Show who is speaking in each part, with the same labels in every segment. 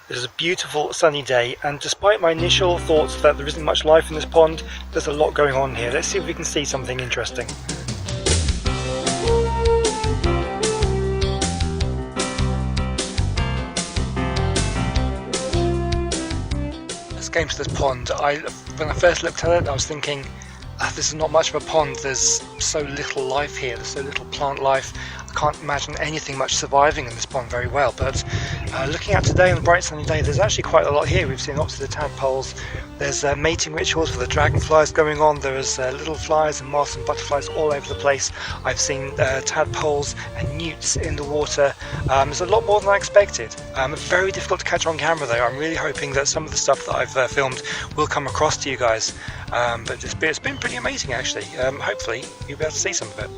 Speaker 1: It is a beautiful sunny day, and despite my initial thoughts that there isn't much life in this pond, there's a lot going on here. Let's see if we can see something interesting. Let's go into this pond. When I first looked at it, I was thinking, this is not much of a pond. There's so little life here, there's so little plant life. I can't imagine anything much surviving in this pond very well, but looking at today on a bright sunny day, there's actually quite a lot here. We've seen lots of the tadpoles, there's mating rituals for the dragonflies going on, there's little flies and moths and butterflies all over the place. I've seen tadpoles and newts in the water. There's a lot more than I expected. Very difficult to catch on camera though. I'm really hoping that some of the stuff that I've filmed will come across to you guys, but it's been pretty amazing actually. Hopefully you'll be able to see some of it.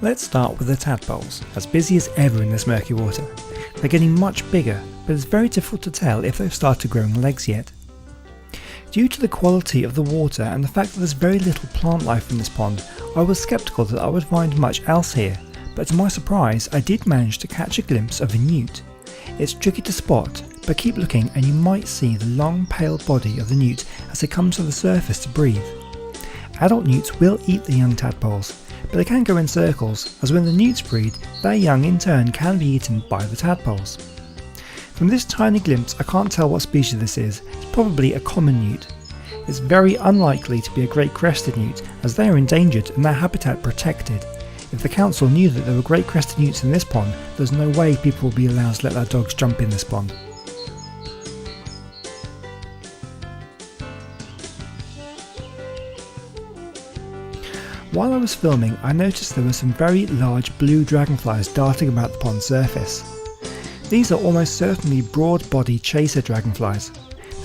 Speaker 2: Let's start with the tadpoles, as busy as ever in this murky water. They're getting much bigger, but it's very difficult to tell if they've started growing legs yet. Due to the quality of the water and the fact that there's very little plant life in this pond, I was sceptical that I would find much else here, but to my surprise I did manage to catch a glimpse of a newt. It's tricky to spot, but keep looking and you might see the long pale body of the newt as it comes to the surface to breathe. Adult newts will eat the young tadpoles, but they can go in circles, as when the newts breed, their young in turn can be eaten by the tadpoles. From this tiny glimpse I can't tell what species this is. It's probably a common newt. It's very unlikely to be a great crested newt, as they are endangered and their habitat protected. If the council knew that there were great crested newts in this pond, there's no way people would be allowed to let their dogs jump in this pond. While I was filming, I noticed there were some very large blue dragonflies darting about the pond surface. These are almost certainly broad-bodied chaser dragonflies.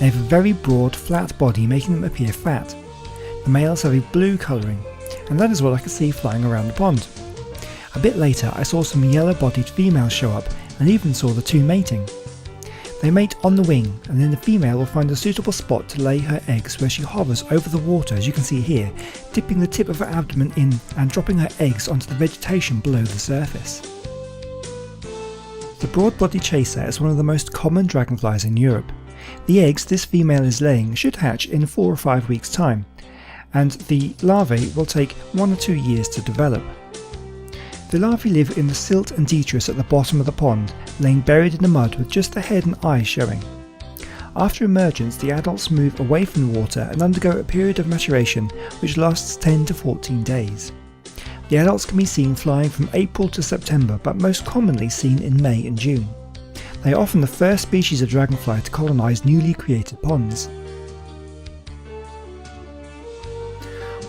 Speaker 2: They have a very broad, flat body, making them appear fat. The males have a blue colouring, and that is what I could see flying around the pond. A bit later I saw some yellow-bodied females show up, and even saw the two mating. They mate on the wing, and then the female will find a suitable spot to lay her eggs, where she hovers over the water, as you can see here, dipping the tip of her abdomen in and dropping her eggs onto the vegetation below the surface. The broad-bodied chaser is one of the most common dragonflies in Europe. The eggs this female is laying should hatch in 4 or 5 weeks' time, and the larvae will take 1 or 2 years to develop. The larvae live in the silt and detritus at the bottom of the pond, laying buried in the mud with just the head and eyes showing. After emergence, the adults move away from the water and undergo a period of maturation which lasts 10 to 14 days. The adults can be seen flying from April to September, but most commonly seen in May and June. They are often the first species of dragonfly to colonise newly created ponds.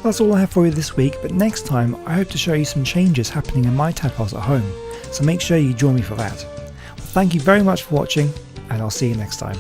Speaker 2: That's all I have for you this week, but next time I hope to show you some changes happening in my tadpoles at home, so make sure you join me for that. Well, thank you very much for watching, and I'll see you next time.